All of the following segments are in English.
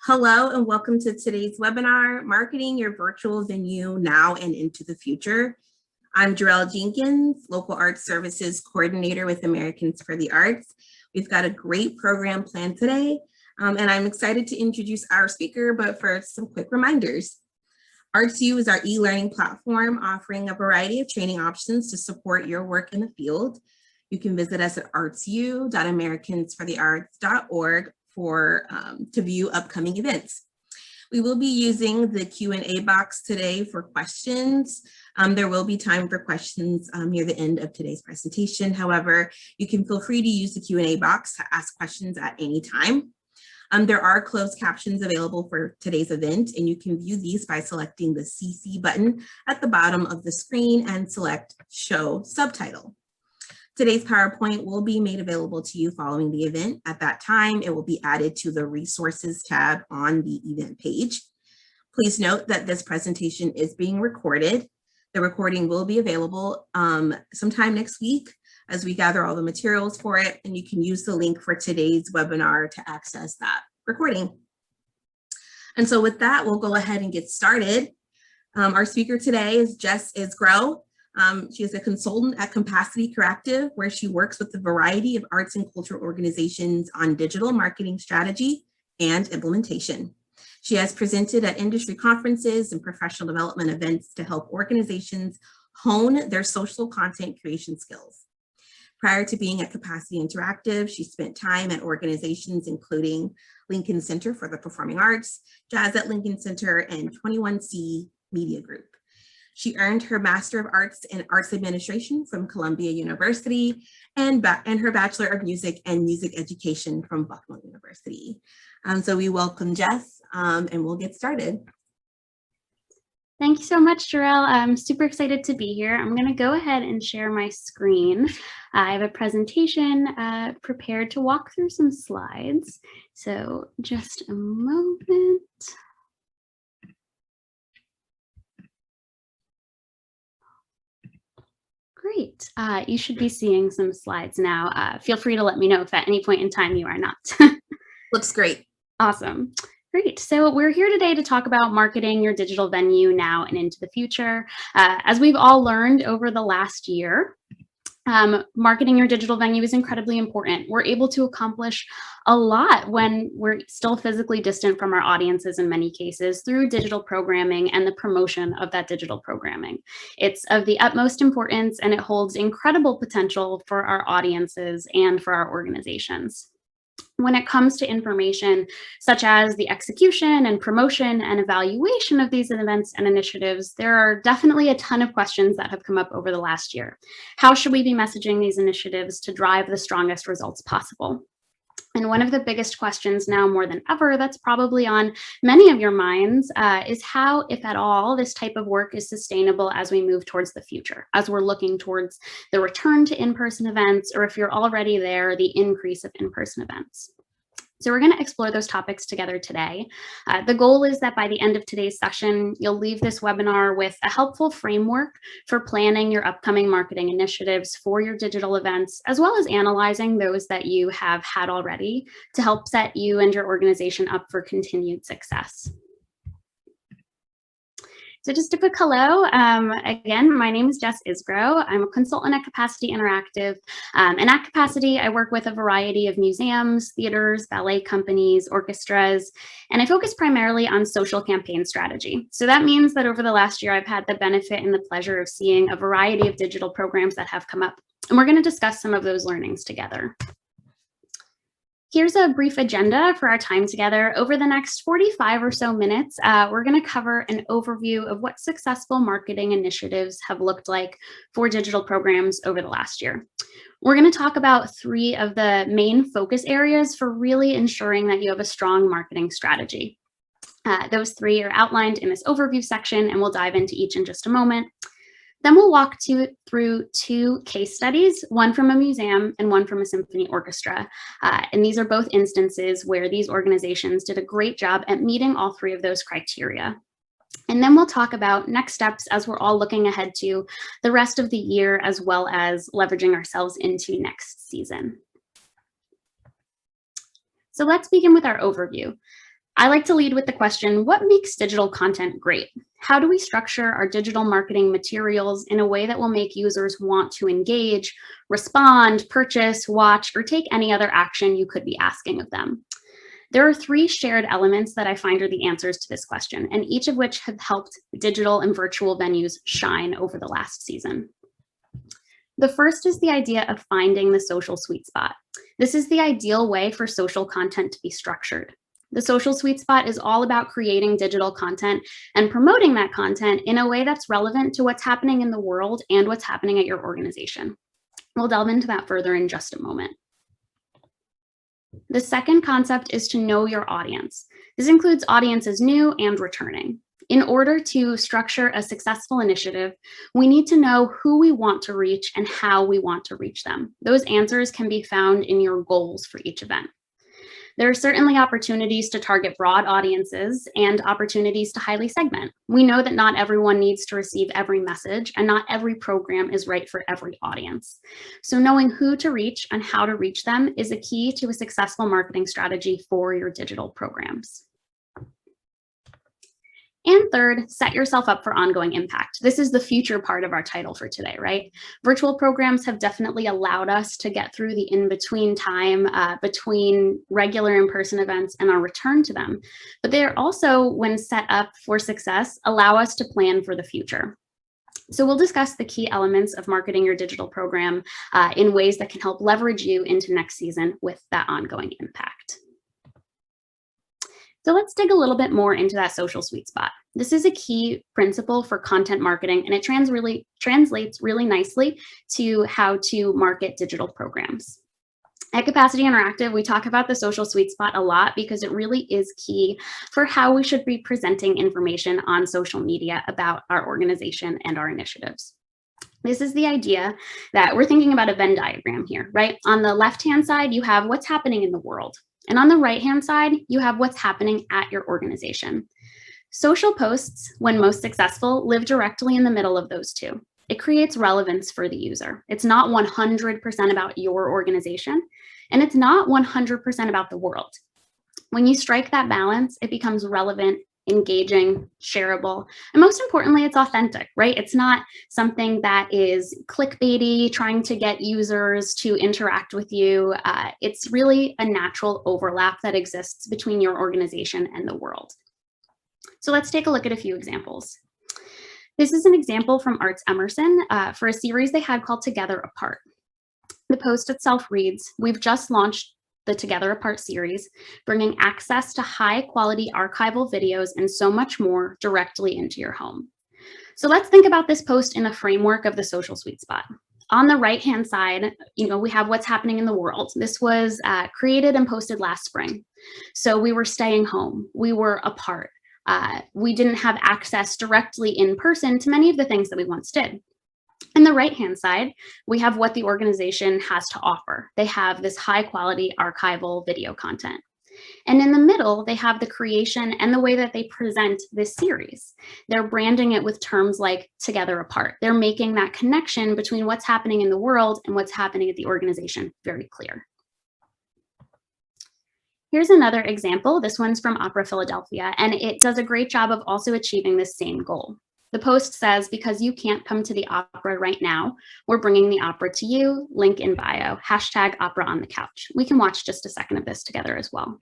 Hello and welcome to today's webinar, Marketing Your Virtual Venue Now and Into the Future. I'm Jarrell Jenkins, Local Arts Services Coordinator with Americans for the Arts. We've got a great program planned today, and I'm excited to introduce our speaker, but first, some quick reminders. ArtsU is our e-learning platform offering a variety of training options to support your work in the field. You can visit us at artsu.americansforthearts.org to view upcoming events. We will be using the Q&A box today for questions. There will be time for questions near the end of today's presentation. However, you can feel free to use the Q&A box to ask questions at any time. There are closed captions available for today's event, and you can view these by selecting the CC button at the bottom of the screen and select Show Subtitle. Today's PowerPoint will be made available to you following the event. At that time, it will be added to the Resources tab on the event page. Please note that this presentation is being recorded. The recording will be available sometime next week as we gather all the materials for it, and you can use the link for today's webinar to access that recording. And so with that, we'll go ahead and get started. Our speaker today is Jess Isgro. She is a consultant at Capacity Corrective, where she works with a variety of arts and cultural organizations on digital marketing strategy and implementation. She has presented at industry conferences and professional development events to help organizations hone their social content creation skills. Prior to being at Capacity Interactive, she spent time at organizations including Lincoln Center for the Performing Arts, Jazz at Lincoln Center, and 21C Media Group. She earned her Master of Arts in Arts Administration from Columbia University and her Bachelor of Music and Music Education from Bucknell University. So we welcome Jess and we'll get started. Thank you so much, Jarrell. I'm super excited to be here. I'm going to go ahead and share my screen. I have a presentation prepared to walk through some slides. So just a moment. Great. You should be seeing some slides now. Feel free to let me know if at any point in time you are not. Looks great. Awesome. Great. So we're here today to talk about marketing your digital venue now and into the future. As we've all learned over the last year, marketing your digital venue is incredibly important. We're able to accomplish a lot when we're still physically distant from our audiences in many cases through digital programming and the promotion of that digital programming. It's of the utmost importance, and it holds incredible potential for our audiences and for our organizations. When it comes to information such as the execution and promotion and evaluation of these events and initiatives, there are definitely a ton of questions that have come up over the last year. How should we be messaging these initiatives to drive the strongest results possible? And one of the biggest questions now more than ever that's probably on many of your minds is how, if at all, this type of work is sustainable as we move towards the future, as we're looking towards the return to in-person events, or if you're already there, the increase of in-person events. So we're going to explore those topics together today. The goal is that by the end of today's session, you'll leave this webinar with a helpful framework for planning your upcoming marketing initiatives for your digital events, as well as analyzing those that you have had already to help set you and your organization up for continued success. So just a quick hello. Again, my name is Jess Isgro. I'm a consultant at Capacity Interactive. And at Capacity, I work with a variety of museums, theaters, ballet companies, orchestras, and I focus primarily on social campaign strategy. So that means that over the last year, I've had the benefit and the pleasure of seeing a variety of digital programs that have come up. And we're going to discuss some of those learnings together. Here's a brief agenda for our time together. Over the next 45 or so minutes, we're going to cover an overview of what successful marketing initiatives have looked like for digital programs over the last year. We're going to talk about 3 of the main focus areas for really ensuring that you have a strong marketing strategy. Those 3 are outlined in this overview section, and we'll dive into each in just a moment. Then we'll walk through 2 case studies, one from a museum and one from a symphony orchestra. And these are both instances where these organizations did a great job at meeting all 3 of those criteria. And then we'll talk about next steps as we're all looking ahead to the rest of the year, as well as leveraging ourselves into next season. So let's begin with our overview. I like to lead with the question, what makes digital content great? How do we structure our digital marketing materials in a way that will make users want to engage, respond, purchase, watch, or take any other action you could be asking of them? There are 3 shared elements that I find are the answers to this question, and each of which have helped digital and virtual venues shine over the last season. The first is the idea of finding the social sweet spot. This is the ideal way for social content to be structured. The social sweet spot is all about creating digital content and promoting that content in a way that's relevant to what's happening in the world and what's happening at your organization. We'll delve into that further in just a moment. The second concept is to know your audience. This includes audiences new and returning. In order to structure a successful initiative, we need to know who we want to reach and how we want to reach them. Those answers can be found in your goals for each event. There are certainly opportunities to target broad audiences and opportunities to highly segment. We know that not everyone needs to receive every message, and not every program is right for every audience. So knowing who to reach and how to reach them is a key to a successful marketing strategy for your digital programs. And third, set yourself up for ongoing impact. This is the future part of our title for today, right? Virtual programs have definitely allowed us to get through the in-between time between regular in-person events and our return to them. But they are also, when set up for success, allow us to plan for the future. So we'll discuss the key elements of marketing your digital program in ways that can help leverage you into next season with that ongoing impact. So let's dig a little bit more into that social sweet spot. This is a key principle for content marketing, and it translates really nicely to how to market digital programs. At Capacity Interactive, we talk about the social sweet spot a lot because it really is key for how we should be presenting information on social media about our organization and our initiatives. This is the idea that we're thinking about a Venn diagram here, right? On the left-hand side, you have what's happening in the world. And on the right-hand side, you have what's happening at your organization. Social posts, when most successful, live directly in the middle of those two. It creates relevance for the user. It's not 100% about your organization, and it's not 100% about the world. When you strike that balance, it becomes relevant, engaging, shareable, and most importantly, it's authentic, right? It's not something that is clickbaity, trying to get users to interact with you. It's really a natural overlap that exists between your organization and the world. So let's take a look at a few examples. This is an example from Arts Emerson for a series they had called Together Apart. The post itself reads, "We've just launched the Together Apart series, bringing access to high-quality archival videos and so much more directly into your home." So let's think about this post in the framework of the social sweet spot. On the right-hand side, we have what's happening in the world. This was created and posted last spring. So we were staying home. We were apart. We didn't have access directly in person to many of the things that we once did. On the right-hand side, we have what the organization has to offer. They have this high-quality archival video content. And in the middle, they have the creation and the way that they present this series. They're branding it with terms like Together Apart. They're making that connection between what's happening in the world and what's happening at the organization very clear. Here's another example. This one's from Opera Philadelphia, and it does a great job of also achieving this same goal. The post says, "Because you can't come to the opera right now, we're bringing the opera to you, link in bio, hashtag opera on the couch." We can watch just a second of this together as well.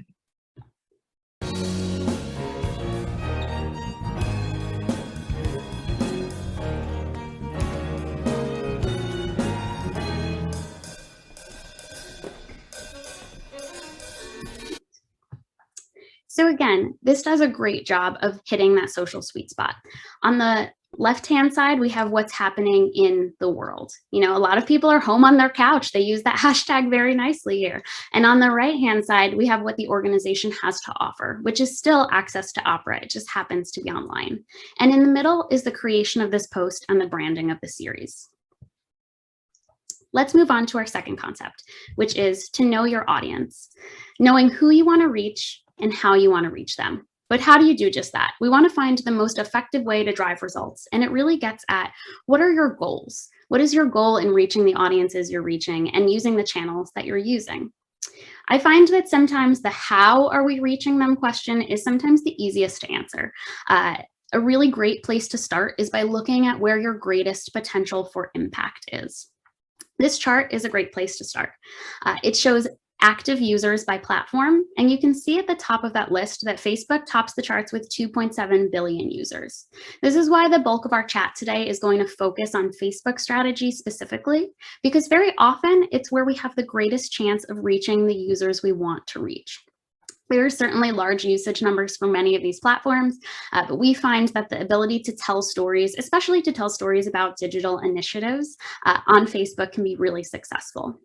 So again, this does a great job of hitting that social sweet spot. On the left-hand side, we have what's happening in the world. A lot of people are home on their couch. They use that hashtag very nicely here. And on the right-hand side, we have what the organization has to offer, which is still access to opera. It just happens to be online. And in the middle is the creation of this post and the branding of the series. Let's move on to our second concept, which is to know your audience, knowing who you want to reach and how you want to reach them. But how do you do just that? We want to find the most effective way to drive results. And it really gets at, what are your goals? What is your goal in reaching the audiences you're reaching and using the channels that you're using? I find that sometimes the how are we reaching them question is sometimes the easiest to answer. A really great place to start is by looking at where your greatest potential for impact is. This chart is a great place to start. It shows active users by platform, and you can see at the top of that list that Facebook tops the charts with 2.7 billion users. This is why the bulk of our chat today is going to focus on Facebook strategy specifically, because very often it's where we have the greatest chance of reaching the users we want to reach. There are certainly large usage numbers for many of these platforms, but we find that the ability to tell stories, especially to tell stories about digital initiatives on Facebook, can be really successful.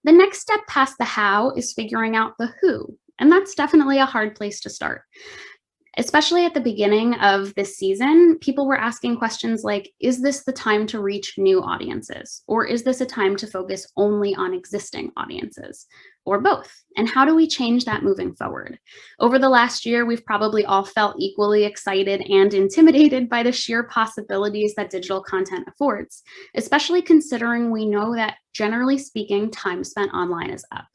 The next step past the how is figuring out the who, and that's definitely a hard place to start. Especially at the beginning of this season, people were asking questions like, is this the time to reach new audiences? Or is this a time to focus only on existing audiences? Or both? And how do we change that moving forward? Over the last year, we've probably all felt equally excited and intimidated by the sheer possibilities that digital content affords, especially considering we know that, generally speaking, time spent online is up.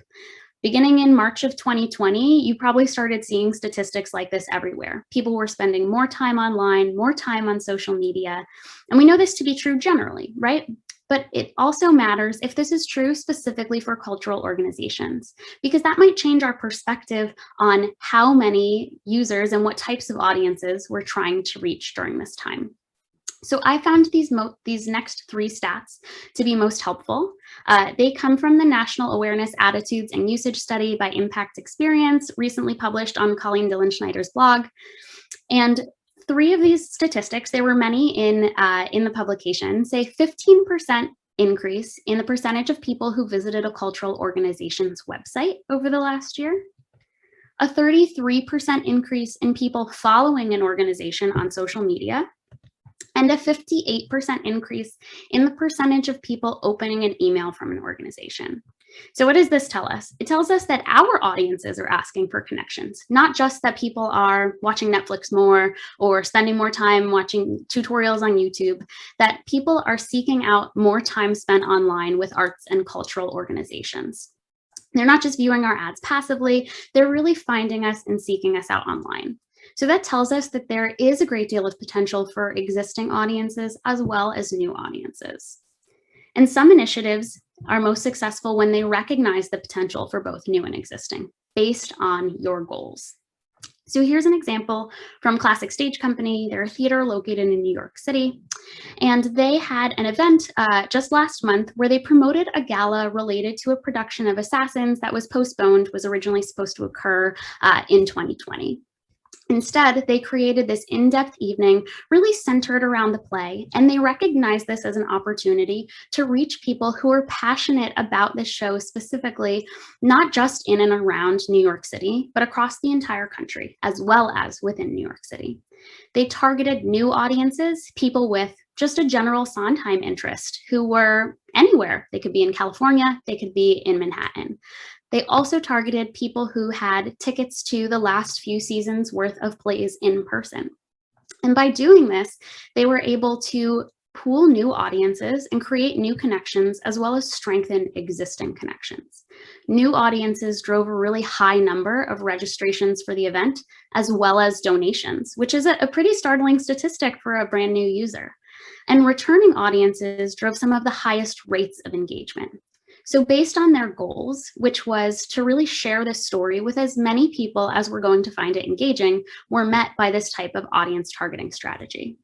Beginning in March of 2020, you probably started seeing statistics like this everywhere. People were spending more time online, more time on social media, and we know this to be true generally, right? But it also matters if this is true specifically for cultural organizations, because that might change our perspective on how many users and what types of audiences we're trying to reach during this time. So I found these next three stats to be most helpful. They come from the National Awareness, Attitudes, and Usage Study by Impact Experience, recently published on Colleen Dillon-Schneider's blog. And three of these statistics, there were many in the publication, say 15% increase in the percentage of people who visited a cultural organization's website over the last year, a 33% increase in people following an organization on social media, and a 58% increase in the percentage of people opening an email from an organization. So what does this tell us? It tells us that our audiences are asking for connections, not just that people are watching Netflix more or spending more time watching tutorials on YouTube, that people are seeking out more time spent online with arts and cultural organizations. They're not just viewing our ads passively, they're really finding us and seeking us out online. So that tells us that there is a great deal of potential for existing audiences as well as new audiences. And some initiatives are most successful when they recognize the potential for both new and existing based on your goals. So here's an example from Classic Stage Company. They're a theater located in New York City. And they had an event just last month where they promoted a gala related to a production of Assassins that was postponed, was originally supposed to occur in 2020. Instead, they created this in-depth evening really centered around the play, and they recognized this as an opportunity to reach people who are passionate about this show specifically, not just in and around New York City, but across the entire country, as well as within New York City. They targeted new audiences, people with just a general Sondheim interest who were anywhere. They could be in California, they could be in Manhattan. They also targeted people who had tickets to the last few seasons worth of plays in person. And by doing this, they were able to pool new audiences and create new connections, as well as strengthen existing connections. New audiences drove a really high number of registrations for the event, as well as donations, which is a pretty startling statistic for a brand new user. And returning audiences drove some of the highest rates of engagement. So based on their goals, which was to really share this story with as many people as were going to find it engaging, were met by this type of audience targeting strategy.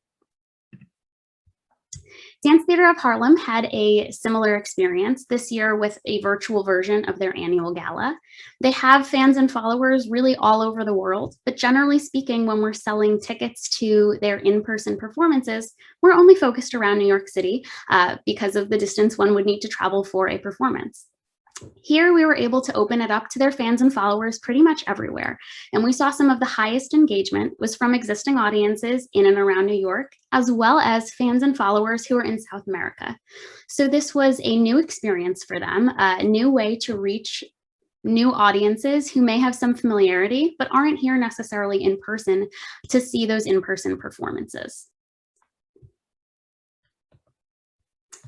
Dance Theater of Harlem had a similar experience this year with a virtual version of their annual gala. They have fans and followers really all over the world, but generally speaking, when we're selling tickets to their in-person performances, we're only focused around New York City because of the distance one would need to travel for a performance. Here, we were able to open it up to their fans and followers pretty much everywhere. And we saw some of the highest engagement was from existing audiences in and around New York, as well as fans and followers who are in South America. So this was a new experience for them, a new way to reach new audiences who may have some familiarity, but aren't here necessarily in person to see those in-person performances.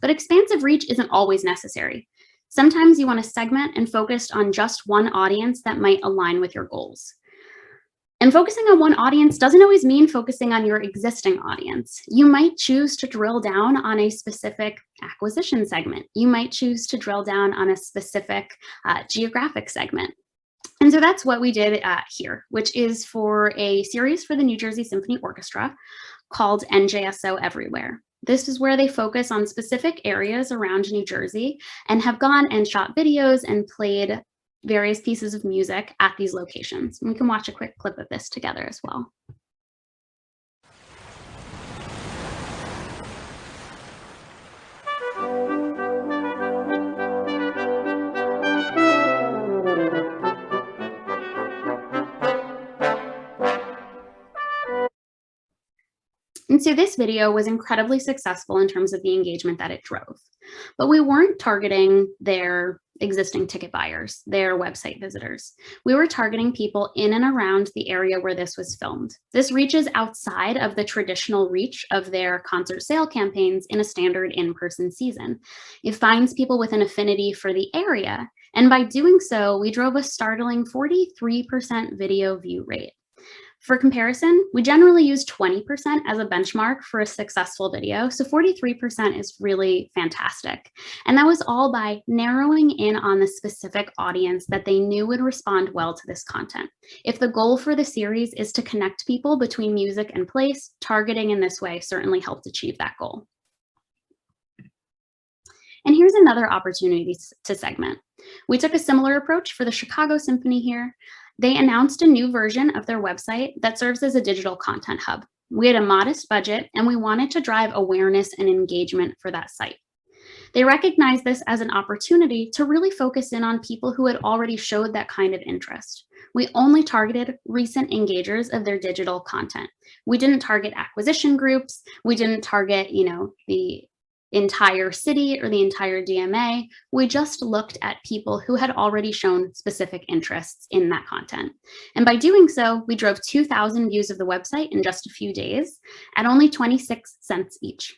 But expansive reach isn't always necessary. Sometimes you want to segment and focus on just one audience that might align with your goals. And focusing on one audience doesn't always mean focusing on your existing audience. You might choose to drill down on a specific acquisition segment. You might choose to drill down on a specific geographic segment. And so that's what we did here, which is for a series for the New Jersey Symphony Orchestra called NJSO Everywhere. This is where they focus on specific areas around New Jersey and have gone and shot videos and played various pieces of music at these locations. We can watch a quick clip of this together as well. And so this video was incredibly successful in terms of the engagement that it drove. But we weren't targeting their existing ticket buyers, their website visitors. We were targeting people in and around the area where this was filmed. This reaches outside of the traditional reach of their concert sale campaigns in a standard in-person season. It finds people with an affinity for the area. And by doing so, we drove a startling 43% video view rate. For comparison, we generally use 20% as a benchmark for a successful video, so 43% is really fantastic. And that was all by narrowing in on the specific audience that they knew would respond well to this content. If the goal for the series is to connect people between music and place, targeting in this way certainly helped achieve that goal. And here's another opportunity to segment. We took a similar approach for the Chicago Symphony here. They announced a new version of their website that serves as a digital content hub. We had a modest budget and we wanted to drive awareness and engagement for that site. They recognized this as an opportunity to really focus in on people who had already showed that kind of interest. We only targeted recent engagers of their digital content. We didn't target acquisition groups. We didn't target, the entire city or the entire DMA. We just looked at people who had already shown specific interests in that content. And by doing so, we drove 2,000 views of the website in just a few days at only 26 cents each.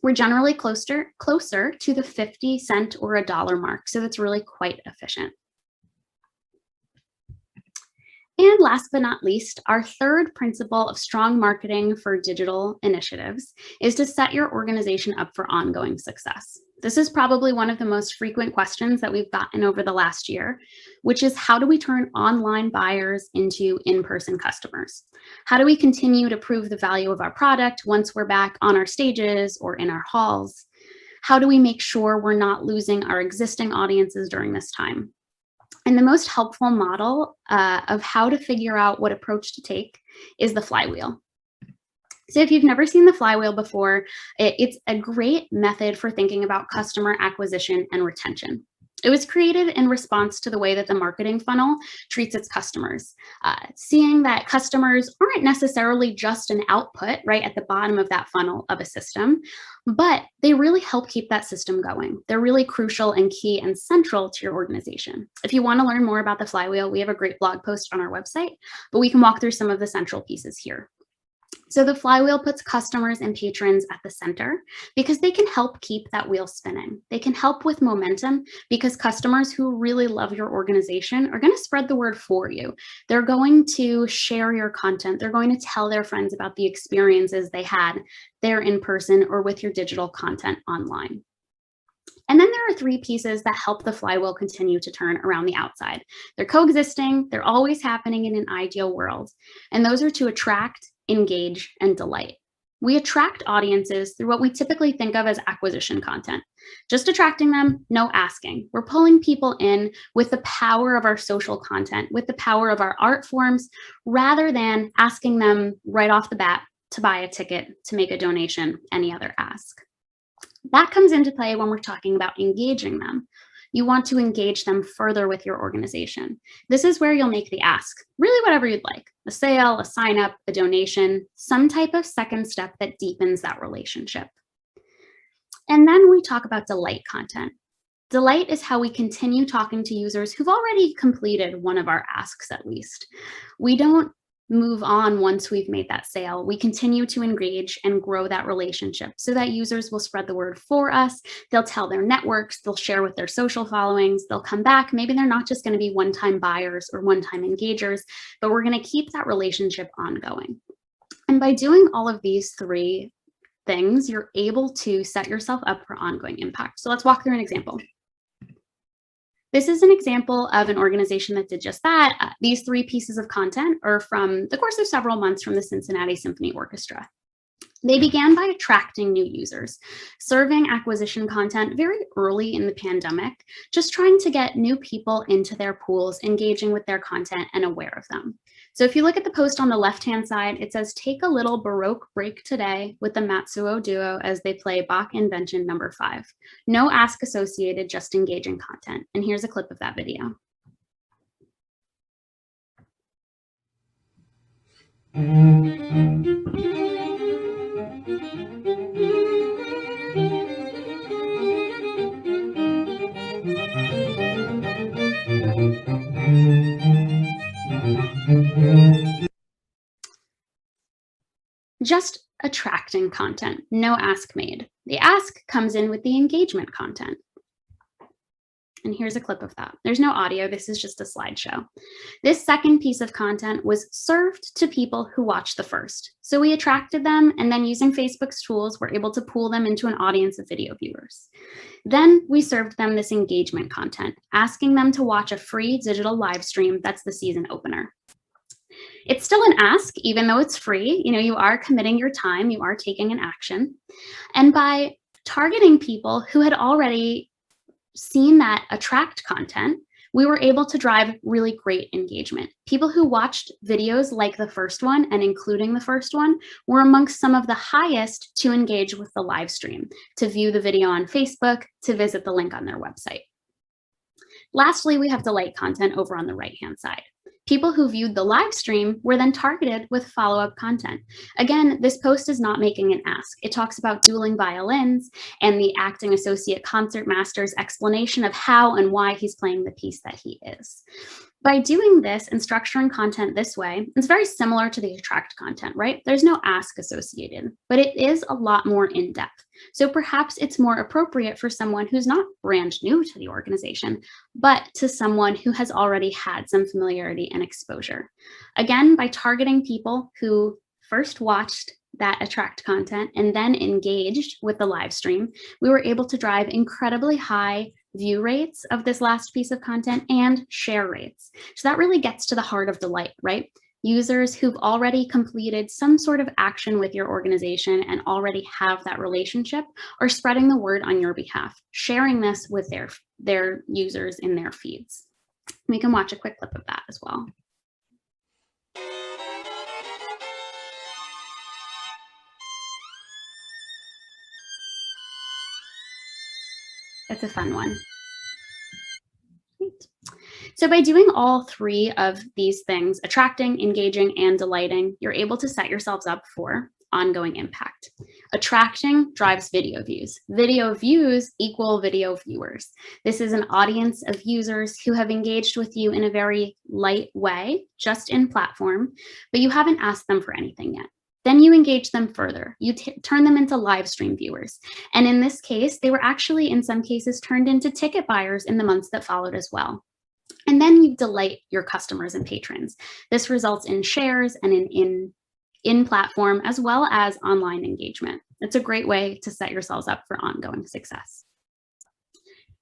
We're generally closer to the 50-cent or $1 mark, so that's really quite efficient. And last but not least, our third principle of strong marketing for digital initiatives is to set your organization up for ongoing success. This is probably one of the most frequent questions that we've gotten over the last year, which is how do we turn online buyers into in-person customers? How do we continue to prove the value of our product once we're back on our stages or in our halls? How do we make sure we're not losing our existing audiences during this time? And the most helpful model of how to figure out what approach to take is the flywheel. So if you've never seen the flywheel before, it's a great method for thinking about customer acquisition and retention. It was created in response to the way that the marketing funnel treats its customers, seeing that customers aren't necessarily just an output right at the bottom of that funnel of a system, but they really help keep that system going. They're really crucial and key and central to your organization. If you want to learn more about the flywheel, we have a great blog post on our website, but we can walk through some of the central pieces here. So the flywheel puts customers and patrons at the center because they can help keep that wheel spinning. They can help with momentum because customers who really love your organization are going to spread the word for you. They're going to share your content. They're going to tell their friends about the experiences they had there in person or with your digital content online. And then there are three pieces that help the flywheel continue to turn around the outside. They're coexisting. They're always happening in an ideal world. And those are to attract, engage, and delight. We attract audiences through what we typically think of as acquisition content. Just attracting them, no asking. We're pulling people in with the power of our social content, with the power of our art forms, rather than asking them right off the bat to buy a ticket, to make a donation, any other ask. That comes into play when we're talking about engaging them. You want to engage them further with your organization. This is where you'll make the ask, really whatever you'd like, a sale, a sign up, a donation, some type of second step that deepens that relationship. And then we talk about delight content. Delight is how we continue talking to users who've already completed one of our asks at least. We don't move on once we've made that sale. We continue to engage and grow that relationship so that users will spread the word for us. They'll tell their networks, they'll share with their social followings, they'll come back. Maybe they're not just going to be one-time buyers or one-time engagers, but we're going to keep that relationship ongoing. And by doing all of these three things, you're able to set yourself up for ongoing impact. So let's walk through an example. This is an example of an organization that did just that. These three pieces of content are from the course of several months from the Cincinnati Symphony Orchestra. They began by attracting new users, serving acquisition content very early in the pandemic, just trying to get new people into their pools, engaging with their content and aware of them. So if you look at the post on the left-hand side, it says, "Take a little Baroque break today with the Matsuo duo as they play Bach Invention No. 5. No ask associated, just engaging content." And here's a clip of that video. Just attracting content, no ask made. The ask comes in with the engagement content. And here's a clip of that. There's no audio, this is just a slideshow. This second piece of content was served to people who watched the first. So we attracted them, and then using Facebook's tools, we're able to pool them into an audience of video viewers. Then we served them this engagement content, asking them to watch a free digital live stream that's the season opener. It's still an ask, even though it's free. You know, you are committing your time, you are taking an action. And by targeting people who had already seen that attract content, we were able to drive really great engagement. People who watched videos like the first one and including the first one were amongst some of the highest to engage with the live stream, to view the video on Facebook, to visit the link on their website. Lastly, we have delight content over on the right-hand side. People who viewed the live stream were then targeted with follow-up content. Again, this post is not making an ask. It talks about dueling violins and the acting associate concertmaster's explanation of how and why he's playing the piece that he is. By doing this and structuring content this way, it's very similar to the attract content, right? There's no ask associated, but it is a lot more in-depth. So perhaps it's more appropriate for someone who's not brand new to the organization, but to someone who has already had some familiarity and exposure. Again, by targeting people who first watched that attract content and then engaged with the live stream, we were able to drive incredibly high view rates of this last piece of content and share rates. So that really gets to the heart of delight, right? Users who've already completed some sort of action with your organization and already have that relationship are spreading the word on your behalf, sharing this with their users in their feeds. We can watch a quick clip of that as well. It's a fun one. Great. So by doing all three of these things, attracting, engaging, and delighting, you're able to set yourselves up for ongoing impact. Attracting drives video views. Video views equal video viewers. This is an audience of users who have engaged with you in a very light way, just in platform, but you haven't asked them for anything yet. Then you engage them further. You turn them into live stream viewers. And in this case, they were actually, in some cases, turned into ticket buyers in the months that followed as well. And then you delight your customers and patrons. This results in shares and in platform, as well as online engagement. It's a great way to set yourselves up for ongoing success.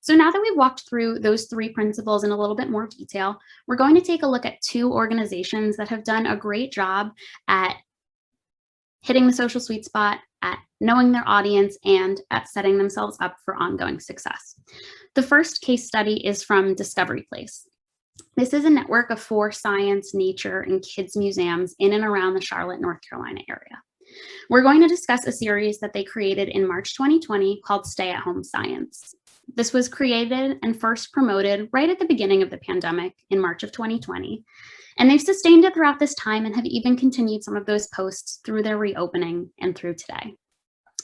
So now that we've walked through those three principles in a little bit more detail, we're going to take a look at two organizations that have done a great job at hitting the social sweet spot, at knowing their audience, and at setting themselves up for ongoing success. The first case study is from Discovery Place. This is a network of 4 science, nature, and kids museums in and around the Charlotte, North Carolina area. We're going to discuss a series that they created in March 2020 called Stay at Home Science. This was created and first promoted right at the beginning of the pandemic in March of 2020. And they've sustained it throughout this time and have even continued some of those posts through their reopening and through today.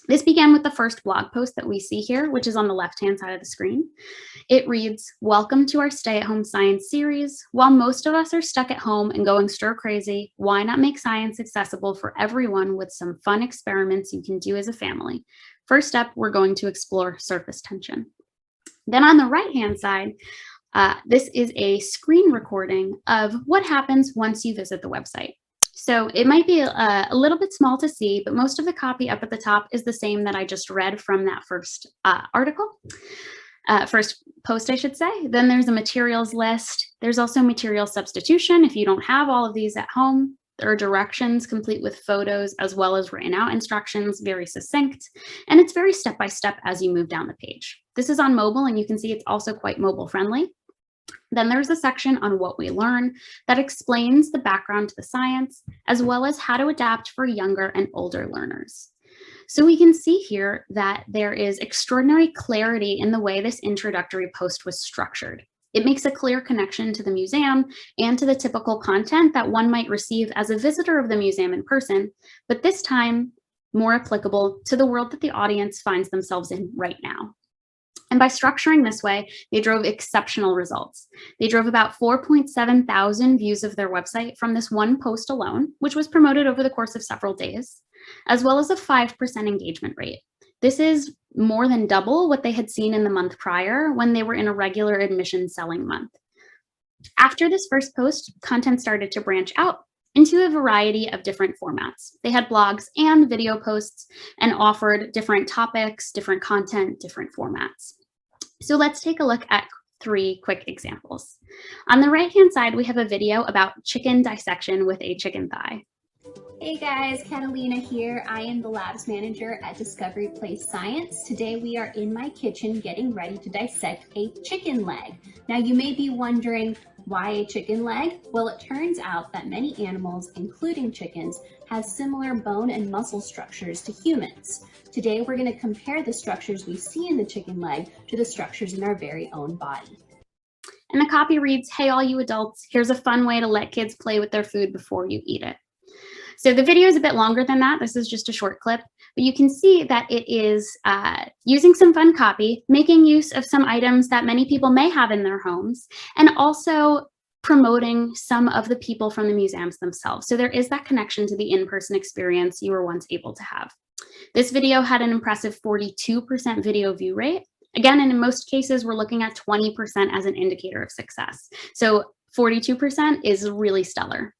This began with the first blog post that we see here, which is on the left-hand side of the screen. It reads, "Welcome to our stay-at-home science series. While most of us are stuck at home and going stir crazy, why not make science accessible for everyone with some fun experiments you can do as a family? First up, we're going to explore surface tension." Then on the right-hand side, this is a screen recording of what happens once you visit the website. So it might be a little bit small to see, but most of the copy up at the top is the same that I just read from that first first post, I should say. Then there's a materials list. There's also material substitution if you don't have all of these at home. There are directions complete with photos as well as written out instructions, very succinct, and it's very step-by-step as you move down the page. This is on mobile, and you can see it's also quite mobile friendly. Then there's a section on what we learn that explains the background to the science, as well as how to adapt for younger and older learners. So we can see here that there is extraordinary clarity in the way this introductory post was structured. It makes a clear connection to the museum and to the typical content that one might receive as a visitor of the museum in person, but this time more applicable to the world that the audience finds themselves in right now. And by structuring this way, they drove exceptional results. They drove about 4.7 thousand views of their website from this one post alone, which was promoted over the course of several days, as well as a 5% engagement rate. This is more than double what they had seen in the month prior when they were in a regular admission selling month. After this first post, content started to branch out into a variety of different formats. They had blogs and video posts and offered different topics, different content, different formats. So let's take a look at 3 quick examples. On the right-hand side, we have a video about chicken dissection with a chicken thigh. Hey guys, Catalina here. I am the labs manager at Discovery Place Science. Today we are in my kitchen getting ready to dissect a chicken leg. Now you may be wondering, why a chicken leg? Well, it turns out that many animals, including chickens, have similar bone and muscle structures to humans. Today we're going to compare the structures we see in the chicken leg to the structures in our very own body. And the copy reads, "Hey all you adults, here's a fun way to let kids play with their food before you eat it." So the video is a bit longer than that. This is just a short clip, but you can see that it is using some fun copy, making use of some items that many people may have in their homes, and also promoting some of the people from the museums themselves. So there is that connection to the in-person experience you were once able to have. This video had an impressive 42% video view rate. Again, and in most cases, we're looking at 20% as an indicator of success. So 42% is really stellar.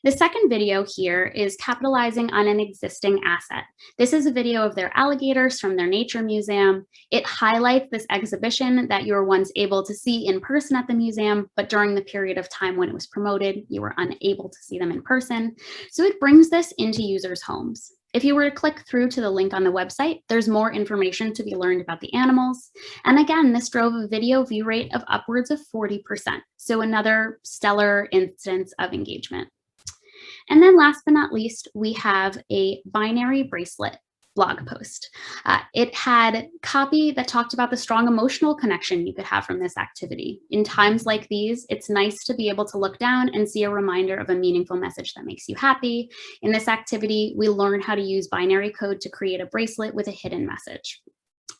The second video here is capitalizing on an existing asset. This is a video of their alligators from their nature museum. It highlights this exhibition that you were once able to see in person at the museum, but during the period of time when it was promoted, you were unable to see them in person. So it brings this into users' homes. If you were to click through to the link on the website, there's more information to be learned about the animals. And again, this drove a video view rate of upwards of 40%. So another stellar instance of engagement. And then last but not least, we have a binary bracelet blog post. It had copy that talked about the strong emotional connection you could have from this activity. In times like these, it's nice to be able to look down and see a reminder of a meaningful message that makes you happy. In this activity, we learn how to use binary code to create a bracelet with a hidden message.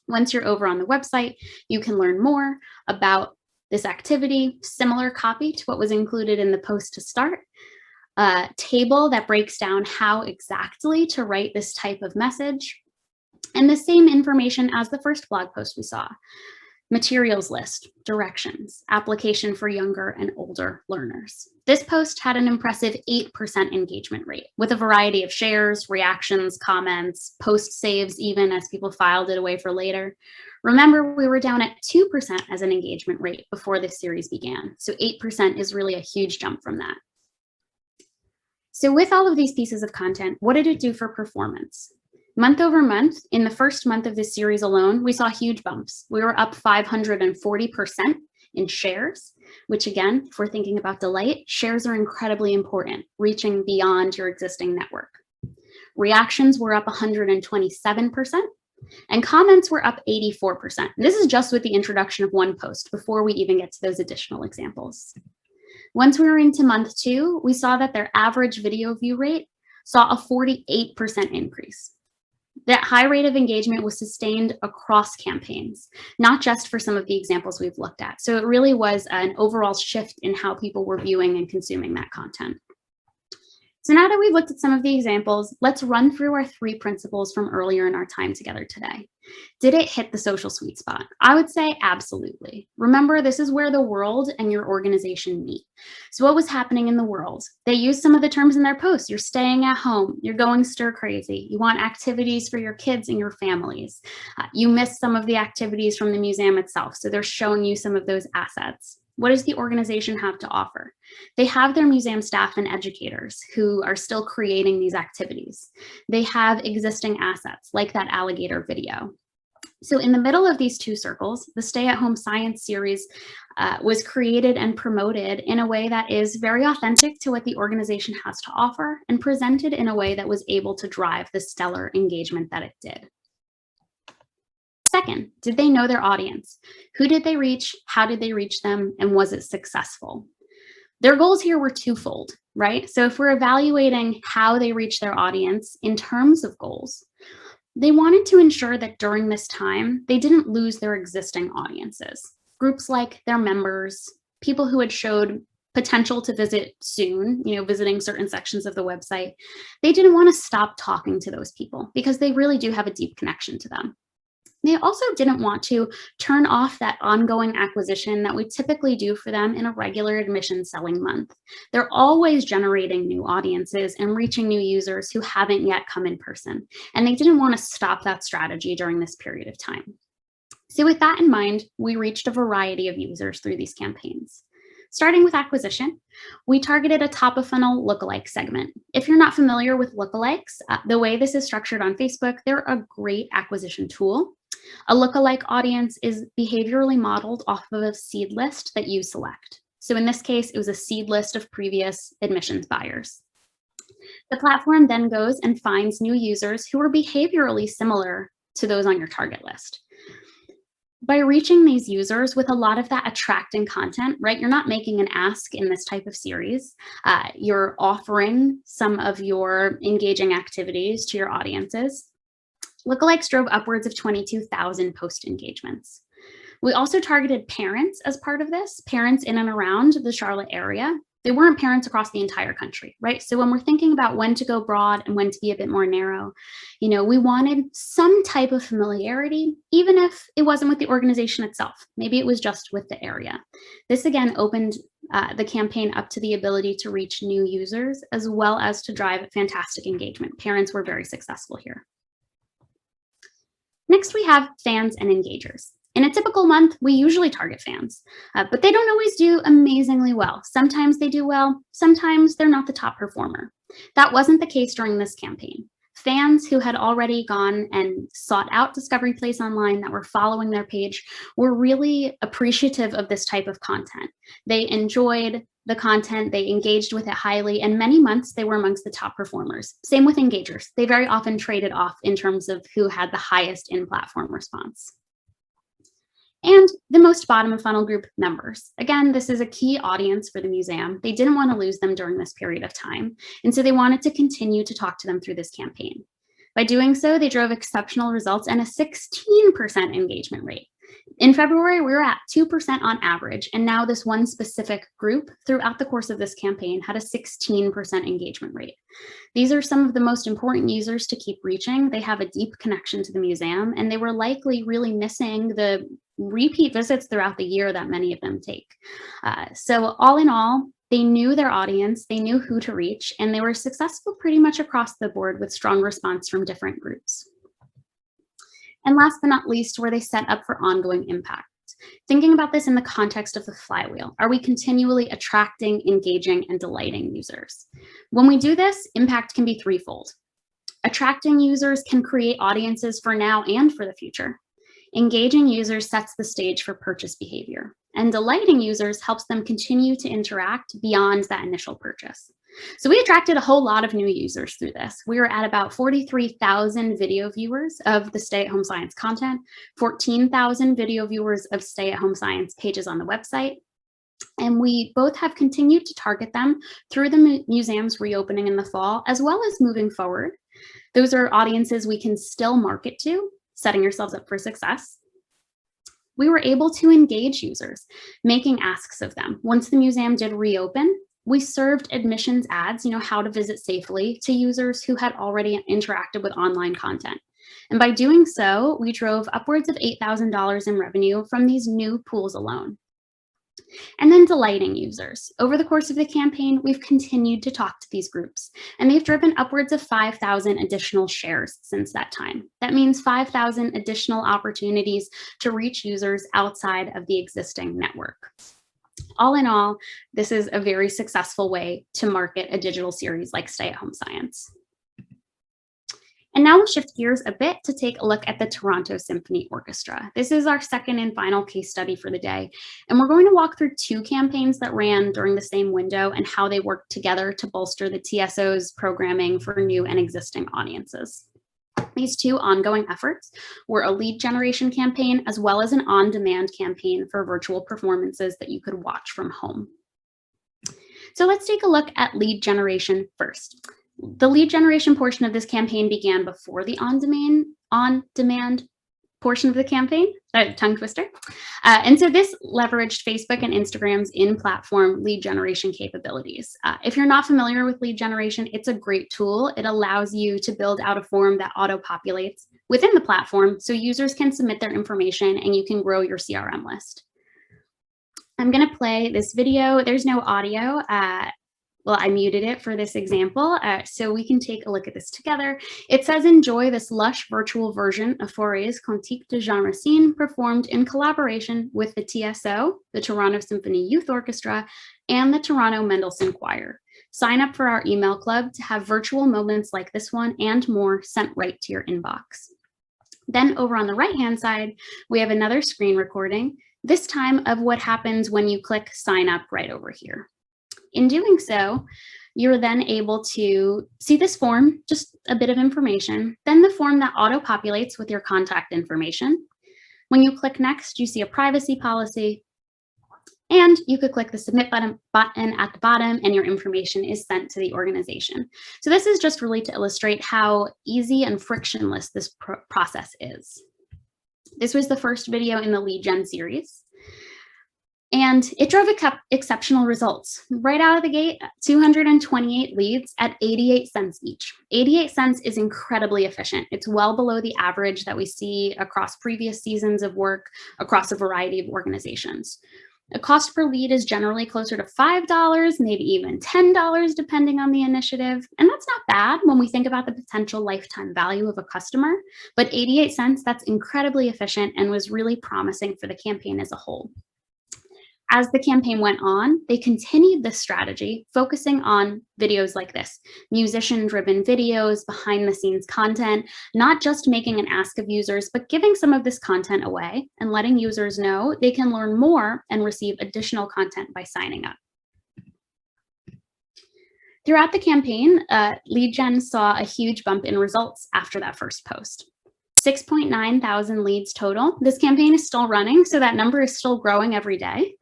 Once you're over on the website, you can learn more about this activity, similar copy to what was included in the post to start, a table that breaks down how exactly to write this type of message, and the same information as the first blog post we saw. Materials list, directions, application for younger and older learners. This post had an impressive 8% engagement rate with a variety of shares, reactions, comments, post saves even as people filed it away for later. Remember, we were down at 2% as an engagement rate before this series began. So 8% is really a huge jump from that. So with all of these pieces of content, what did it do for performance? Month over month, in the first month of this series alone, we saw huge bumps. We were up 540% in shares, which again, if we're thinking about delight, shares are incredibly important, reaching beyond your existing network. Reactions were up 127%, and comments were up 84%. And this is just with the introduction of one post before we even get to those additional examples. Once we were into month 2, we saw that their average video view rate saw a 48% increase. That high rate of engagement was sustained across campaigns, not just for some of the examples we've looked at. So it really was an overall shift in how people were viewing and consuming that content. So now that we've looked at some of the examples, let's run through our 3 principles from earlier in our time together today. Did it hit the social sweet spot? I would say absolutely. Remember, this is where the world and your organization meet. So what was happening in the world? They used some of the terms in their posts. You're staying at home. You're going stir crazy. You want activities for your kids and your families. You missed some of the activities from the museum itself. So they're showing you some of those assets. What does the organization have to offer? They have their museum staff and educators who are still creating these activities. They have existing assets like that alligator video. So in the middle of these 2 circles, the Stay at Home Science series was created and promoted in a way that is very authentic to what the organization has to offer and presented in a way that was able to drive the stellar engagement that it did. Second, did they know their audience? Who did they reach? How did they reach them? And was it successful? Their goals here were twofold, right? So if we're evaluating how they reach their audience in terms of goals, they wanted to ensure that during this time, they didn't lose their existing audiences. Groups like their members, people who had showed potential to visit soon, visiting certain sections of the website, they didn't want to stop talking to those people because they really do have a deep connection to them. They also didn't want to turn off that ongoing acquisition that we typically do for them in a regular admission selling month. They're always generating new audiences and reaching new users who haven't yet come in person. And they didn't want to stop that strategy during this period of time. So with that in mind, we reached a variety of users through these campaigns. Starting with acquisition, we targeted a top-of-funnel lookalike segment. If you're not familiar with lookalikes, the way this is structured on Facebook, they're a great acquisition tool. A lookalike audience is behaviorally modeled off of a seed list that you select. So in this case, it was a seed list of previous admissions buyers. The platform then goes and finds new users who are behaviorally similar to those on your target list. By reaching these users with a lot of that attracting content, right? You're not making an ask in this type of series. You're offering some of your engaging activities to your audiences. Lookalikes drove upwards of 22,000 post engagements. We also targeted parents as part of this, parents in and around the Charlotte area. They weren't parents across the entire country, right? So when we're thinking about when to go broad and when to be a bit more narrow, we wanted some type of familiarity, even if it wasn't with the organization itself. Maybe it was just with the area. This again opened the campaign up to the ability to reach new users as well as to drive fantastic engagement. Parents were very successful here. Next, we have fans and engagers. In a typical month, we usually target fans, but they don't always do amazingly well. Sometimes they do well, sometimes they're not the top performer. That wasn't the case during this campaign. Fans who had already gone and sought out Discovery Place online, that were following their page, were really appreciative of this type of content. They enjoyed the content, they engaged with it highly, and many months they were amongst the top performers. Same with engagers. They very often traded off in terms of who had the highest in-platform response. And the most bottom of funnel group, members. Again, this is a key audience for the museum. They didn't want to lose them during this period of time, and so they wanted to continue to talk to them through this campaign. By doing so, they drove exceptional results and a 16% engagement rate. In February, we were at 2% on average, and now this one specific group throughout the course of this campaign had a 16% engagement rate. These are some of the most important users to keep reaching. They have a deep connection to the museum, and they were likely really missing the repeat visits throughout the year that many of them take. So all in all, they knew their audience, they knew who to reach, and they were successful pretty much across the board with strong response from different groups. And last but not least, were they set up for ongoing impact? Thinking about this in the context of the flywheel, are we continually attracting, engaging, and delighting users? When we do this, impact can be threefold. Attracting users can create audiences for now and for the future. Engaging users sets the stage for purchase behavior, and delighting users helps them continue to interact beyond that initial purchase. So we attracted a whole lot of new users through this. We were at about 43,000 video viewers of the Stay-at-Home Science content, 14,000 video viewers of Stay-at-Home Science pages on the website. And we both have continued to target them through the museum's reopening in the fall, as well as moving forward. Those are audiences we can still market to, setting yourselves up for success. We were able to engage users, making asks of them. Once the museum did reopen, we served admissions ads, how to visit safely, to users who had already interacted with online content. And by doing so, we drove upwards of $8,000 in revenue from these new pools alone. And then delighting users. Over the course of the campaign, we've continued to talk to these groups, and they've driven upwards of 5,000 additional shares since that time. That means 5,000 additional opportunities to reach users outside of the existing network. All in all, this is a very successful way to market a digital series like Stay at Home Science. And now we'll shift gears a bit to take a look at the Toronto Symphony Orchestra. This is our second and final case study for the day. And we're going to walk through two campaigns that ran during the same window and how they worked together to bolster the TSO's programming for new and existing audiences. These two ongoing efforts were a lead generation campaign as well as an on-demand campaign for virtual performances that you could watch from home. So let's take a look at lead generation first. The lead generation portion of this campaign began before the on-demand portion of the campaign, tongue twister. And so this leveraged Facebook and Instagram's in-platform lead generation capabilities. If you're not familiar with lead generation, it's a great tool. It allows you to build out a form that auto-populates within the platform so users can submit their information and you can grow your CRM list. I'm going to play this video. There's no audio. Well, I muted it for this example, so we can take a look at this together. It says, enjoy this lush virtual version of Fauré's Cantique de Jean Racine, performed in collaboration with the TSO, the Toronto Symphony Youth Orchestra, and the Toronto Mendelssohn Choir. Sign up for our email club to have virtual moments like this one and more sent right to your inbox. Then over on the right-hand side, we have another screen recording, this time of what happens when you click sign up right over here. In doing so, you're then able to see this form, just a bit of information, then the form that auto-populates with your contact information. When you click next, you see a privacy policy, and you could click the submit button at the bottom and your information is sent to the organization. So this is just really to illustrate how easy and frictionless this process is. This was the first video in the lead gen series. And it drove exceptional results. Right out of the gate, 228 leads at 88 cents each. 88 cents is incredibly efficient. It's well below the average that we see across previous seasons of work across a variety of organizations. The cost per lead is generally closer to $5, maybe even $10, depending on the initiative. And that's not bad when we think about the potential lifetime value of a customer. But 88 cents, that's incredibly efficient and was really promising for the campaign as a whole. As the campaign went on, they continued this strategy, focusing on videos like this, musician-driven videos, behind-the-scenes content, not just making an ask of users, but giving some of this content away and letting users know they can learn more and receive additional content by signing up. Throughout the campaign, lead gen saw a huge bump in results after that first post. 6.9 thousand leads total. This campaign is still running, so that number is still growing every day.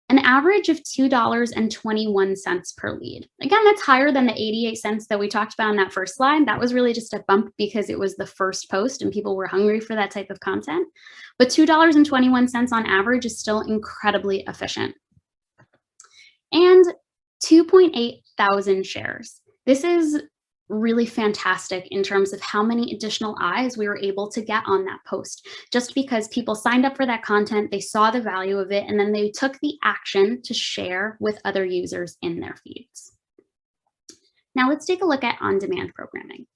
An average of $2.21 per lead. Again, that's higher than the 88 cents that we talked about on that first slide. That was really just a bump because it was the first post and people were hungry for that type of content. But $2.21 on average is still incredibly efficient. And 2.8 thousand shares. This is really fantastic in terms of how many additional eyes we were able to get on that post, just because people signed up for that content, they saw the value of it, and then they took the action to share with other users in their feeds. Now let's take a look at on-demand programming.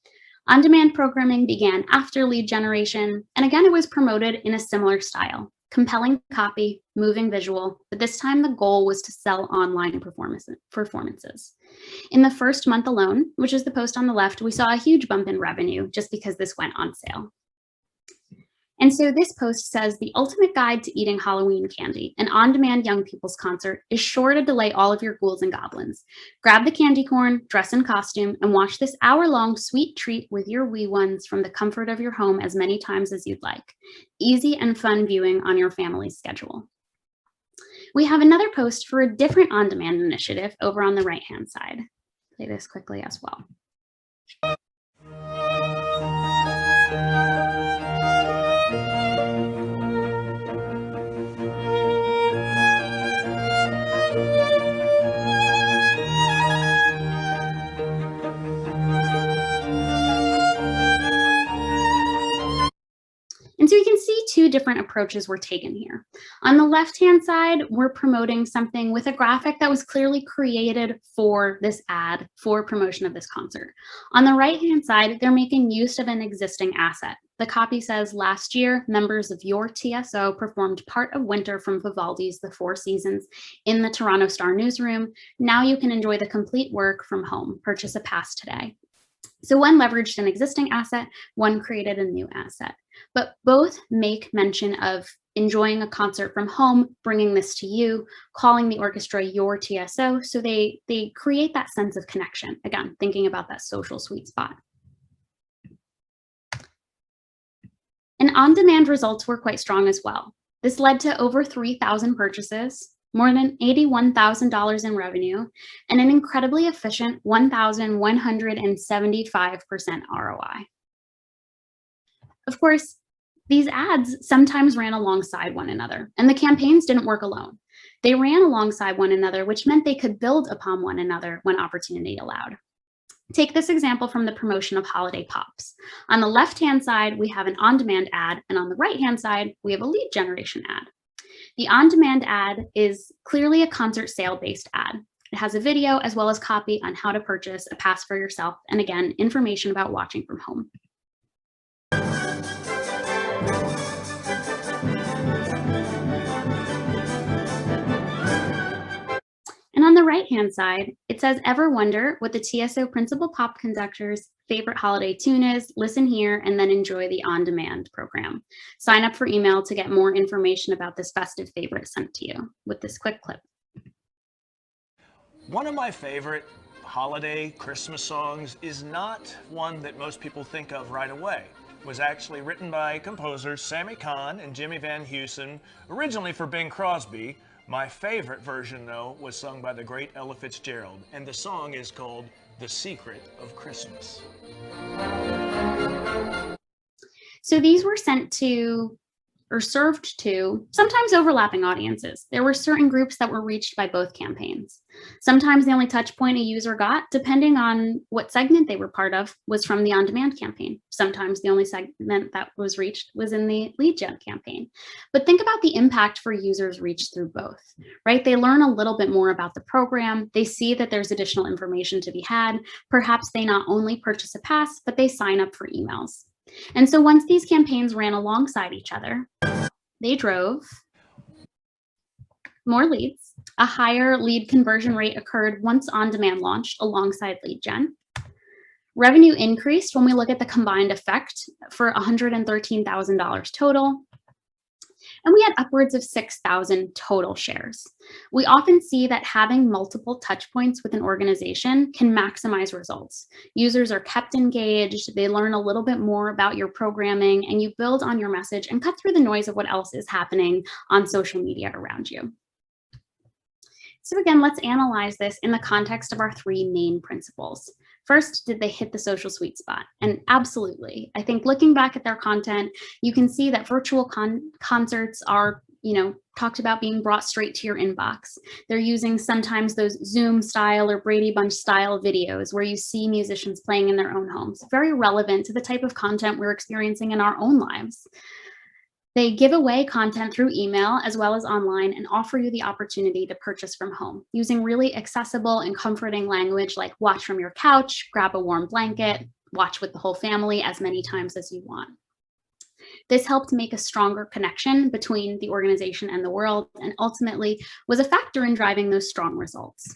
On-demand programming began after lead generation, and again, it was promoted in a similar style. Compelling copy, moving visual, but this time the goal was to sell online performances. In the first month alone, which is the post on the left, we saw a huge bump in revenue just because this went on sale. And so this post says, the ultimate guide to eating Halloween candy, an on-demand young people's concert, is sure to delight all of your ghouls and goblins. Grab the candy corn, dress in costume, and watch this hour-long sweet treat with your wee ones from the comfort of your home as many times as you'd like. Easy and fun viewing on your family's schedule. We have another post for a different on-demand initiative over on the right-hand side. Play this quickly as well. two different approaches were taken here. On the left-hand side, we're promoting something with a graphic that was clearly created for this ad for promotion of this concert. On the right-hand side, they're making use of an existing asset. The copy says, last year, members of your TSO performed part of Winter from Vivaldi's The Four Seasons in the Toronto Star newsroom. Now you can enjoy the complete work from home. Purchase a pass today. So one leveraged an existing asset, one created a new asset, but both make mention of enjoying a concert from home, bringing this to you, calling the orchestra your TSO. So they create that sense of connection. Again, thinking about that social sweet spot. And on-demand results were quite strong as well. This led to over 3,000 purchases, more than $81,000 in revenue, and an incredibly efficient 1,175% ROI. Of course, these ads sometimes ran alongside one another, and the campaigns didn't work alone. They ran alongside one another, which meant they could build upon one another when opportunity allowed. Take this example from the promotion of Holiday Pops. On the left-hand side, we have an on-demand ad, and on the right-hand side, we have a lead generation ad. The on-demand ad is clearly a concert sale-based ad. It has a video as well as copy on how to purchase a pass for yourself, and again, information about watching from home. And on the right-hand side, it says, ever wonder what the TSO principal pop conductor's favorite holiday tune is? Listen here and then enjoy the on-demand program. Sign up for email to get more information about this festive favorite sent to you with this quick clip. One of my favorite holiday Christmas songs is not one that most people think of right away. It was actually written by composers Sammy Kahn and Jimmy Van Heusen, originally for Bing Crosby. My favorite version, though, was sung by the great Ella Fitzgerald, and the song is called The Secret of Christmas. So these were sent to, or served to, sometimes overlapping audiences. There were certain groups that were reached by both campaigns. Sometimes the only touch point a user got, depending on what segment they were part of, was from the on-demand campaign. Sometimes the only segment that was reached was in the lead gen campaign. But think about the impact for users reached through both, right? They learn a little bit more about the program. They see that there's additional information to be had. Perhaps they not only purchase a pass, but they sign up for emails. And so once these campaigns ran alongside each other, they drove more leads. A higher lead conversion rate occurred once on-demand launched alongside lead gen. Revenue increased when we look at the combined effect for $113,000 total. And we had upwards of 6,000 total shares. We often see that having multiple touch points with an organization can maximize results. Users are kept engaged, they learn a little bit more about your programming, and you build on your message and cut through the noise of what else is happening on social media around you. So again, let's analyze this in the context of our three main principles. First, did they hit the social sweet spot? And absolutely. I think looking back at their content, you can see that virtual concerts are, talked about being brought straight to your inbox. They're using sometimes those Zoom style or Brady Bunch style videos where you see musicians playing in their own homes. Very relevant to the type of content we're experiencing in our own lives. They give away content through email as well as online and offer you the opportunity to purchase from home using really accessible and comforting language like watch from your couch, grab a warm blanket, watch with the whole family as many times as you want. This helped make a stronger connection between the organization and the world and ultimately was a factor in driving those strong results.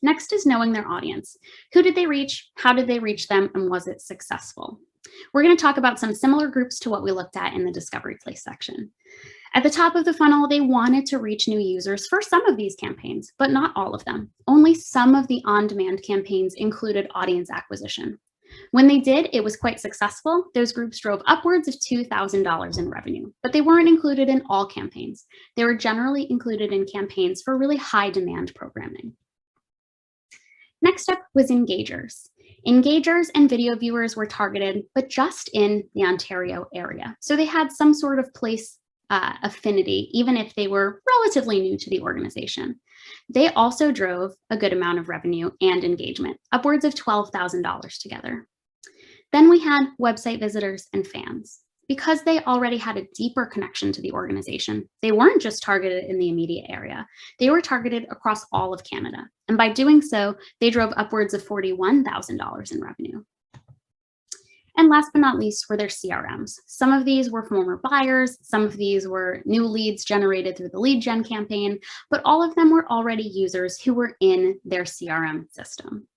Next is knowing their audience. Who did they reach? How did they reach them? And was it successful? We're going to talk about some similar groups to what we looked at in the Discovery Place section. At the top of the funnel, they wanted to reach new users for some of these campaigns, but not all of them. Only some of the on-demand campaigns included audience acquisition. When they did, it was quite successful. Those groups drove upwards of $2,000 in revenue, but they weren't included in all campaigns. They were generally included in campaigns for really high demand programming. Next up was engagers. Engagers and video viewers were targeted, but just in the Ontario area. So they had some sort of place affinity, even if they were relatively new to the organization. They also drove a good amount of revenue and engagement, upwards of $12,000 together. Then we had website visitors and fans. because they already had a deeper connection to the organization. They weren't just targeted in the immediate area, they were targeted across all of Canada. And by doing so, they drove upwards of $41,000 in revenue. And last but not least were their CRMs. Some of these were former buyers, some of these were new leads generated through the lead gen campaign, but all of them were already users who were in their CRM system.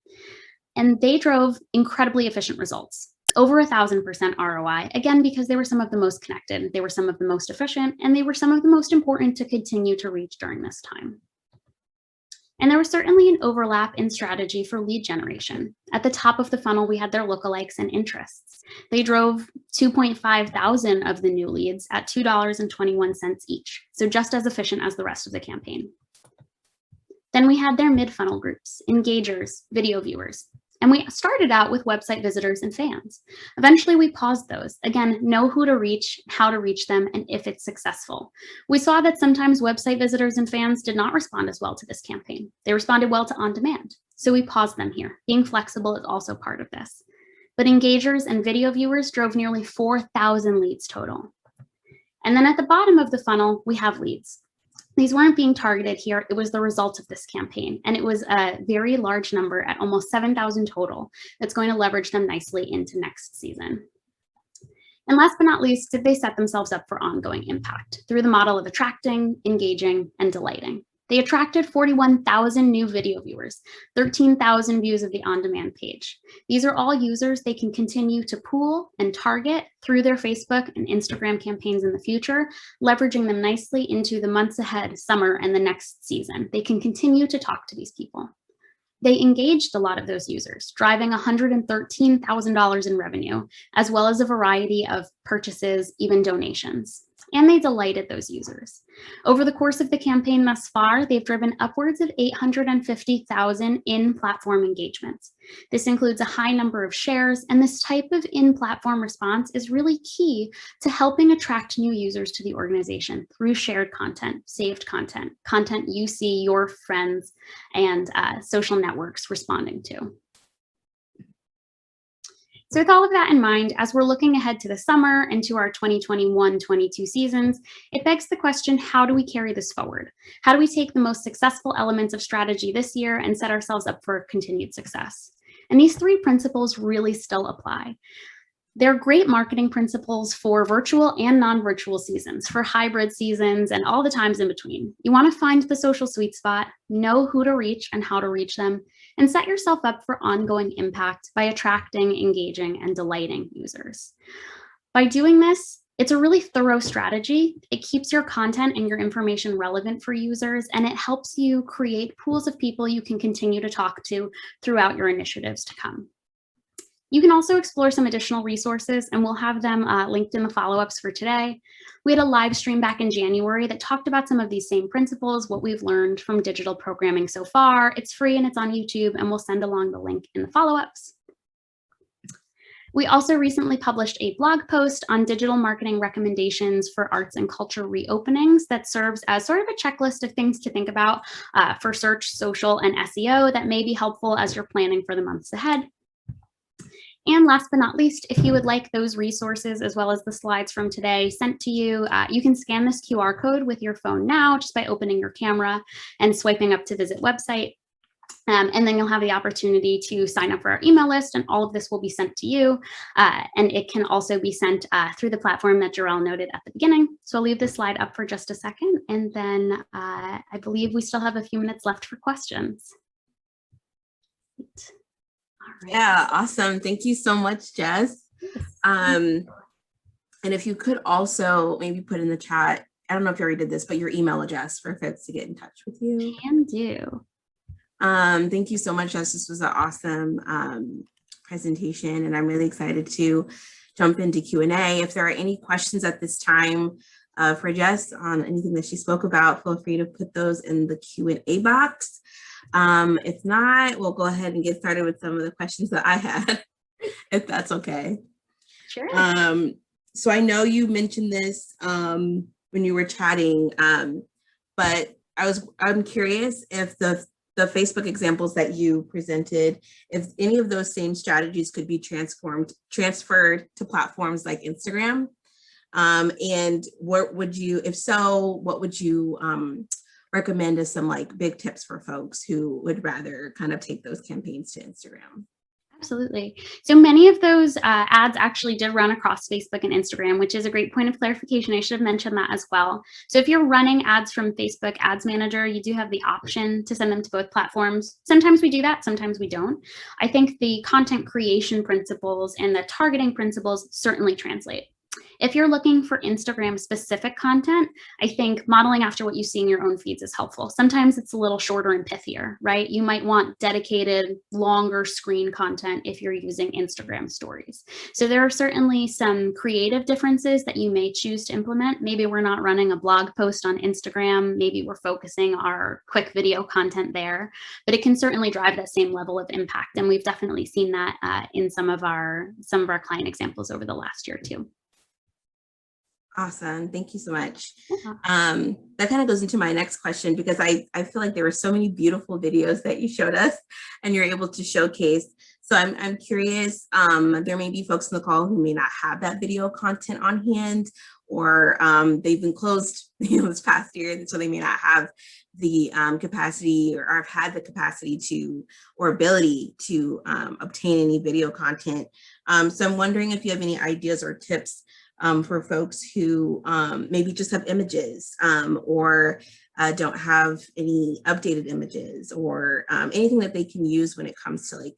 And they drove incredibly efficient results, over 1,000% ROI, again, because they were some of the most connected, they were some of the most efficient, and they were some of the most important to continue to reach during this time. And there was certainly an overlap in strategy for lead generation. At the top of the funnel, we had their lookalikes and interests. They drove 2,500 of the new leads at $2.21 each, so just as efficient as the rest of the campaign. Then we had their mid-funnel groups, engagers, video viewers. And we started out with website visitors and fans. Eventually we paused those. Again, know who to reach, how to reach them, and if it's successful. We saw that sometimes website visitors and fans did not respond as well to this campaign. They responded well to on-demand. So we paused them here. Being flexible is also part of this. But engagers and video viewers drove nearly 4,000 leads total. And then at the bottom of the funnel, we have leads. These weren't being targeted here. It was the result of this campaign. And it was a very large number at almost 7,000 total that's going to leverage them nicely into next season. And last but not least, did they set themselves up for ongoing impact through the model of attracting, engaging, and delighting. They attracted 41,000 new video viewers, 13,000 views of the on-demand page. These are all users they can continue to pool and target through their Facebook and Instagram campaigns in the future, leveraging them nicely into the months ahead, summer, and the next season. They can continue to talk to these people. They engaged a lot of those users, driving $113,000 in revenue, as well as a variety of purchases, even donations. And they delighted those users. Over the course of the campaign thus far, they've driven upwards of 850,000 in-platform engagements. This includes a high number of shares, and this type of in-platform response is really key to helping attract new users to the organization through shared content, saved content, content you see your friends and social networks responding to. So with all of that in mind, as we're looking ahead to the summer and to our 2021-22 seasons, it begs the question, how do we carry this forward? How do we take the most successful elements of strategy this year and set ourselves up for continued success? And these three principles really still apply. They're great marketing principles for virtual and non-virtual seasons, for hybrid seasons, and all the times in between. You want to find the social sweet spot, know who to reach and how to reach them, and set yourself up for ongoing impact by attracting, engaging, and delighting users. By doing this, it's a really thorough strategy. It keeps your content and your information relevant for users, and it helps you create pools of people you can continue to talk to throughout your initiatives to come. You can also explore some additional resources, and we'll have them linked in the follow-ups for today. We had a live stream back in January that talked about some of these same principles, what we've learned from digital programming so far. It's free and it's on YouTube, and we'll send along the link in the follow-ups. We also recently published a blog post on digital marketing recommendations for arts and culture reopenings that serves as sort of a checklist of things to think about for search, social, and SEO that may be helpful as you're planning for the months ahead. And last but not least, if you would like those resources as well as the slides from today sent to you, you can scan this QR code with your phone now just by opening your camera and swiping up to visit website. And then you'll have the opportunity to sign up for our email list, and all of this will be sent to you. And it can also be sent through the platform that Jarrell noted at the beginning. So I'll leave this slide up for just a second, and then I believe we still have a few minutes left for questions. Right. Yeah, awesome. Thank you so much, Jess. And if you could also maybe put in the chat, I don't know if you already did this, but your email address for folks to get in touch with you. Can do. Thank you so much, Jess. This was an awesome presentation, and I'm really excited to jump into Q&A. If there are any questions at this time for Jess on anything that she spoke about, feel free to put those in the Q&A box. If not, we'll go ahead and get started with some of the questions that I had, if that's okay. Sure. So I know you mentioned this when you were chatting, but I'm curious if the Facebook examples that you presented, if any of those same strategies could be transferred to platforms like Instagram. And what would you, if so, what would you recommend as some like big tips for folks who would rather kind of take those campaigns to Instagram? Absolutely. So many of those ads actually did run across Facebook and Instagram, which is a great point of clarification. I should have mentioned that as well. So if you're running ads from Facebook Ads Manager, you do have the option to send them to both platforms. Sometimes we do that, sometimes we don't. I think the content creation principles and the targeting principles certainly translate. If you're looking for Instagram specific content, I think modeling after what you see in your own feeds is helpful. Sometimes it's a little shorter and pithier, right? You might want dedicated, longer screen content if you're using Instagram stories. So there are certainly some creative differences that you may choose to implement. Maybe we're not running a blog post on Instagram. Maybe we're focusing our quick video content there, but it can certainly drive that same level of impact. And we've definitely seen that in some of our client examples over the last year too. Awesome. Thank you so much. Yeah. That kind of goes into my next question, because I feel like there were so many beautiful videos that you showed us and you're able to showcase. So I'm curious, there may be folks in the call who may not have that video content on hand, or they've been closed this past year, and so they may not have the capacity or have had the capacity to or ability to obtain any video content. So I'm wondering if you have any ideas or tips for folks who maybe just have images or don't have any updated images, or anything that they can use when it comes to like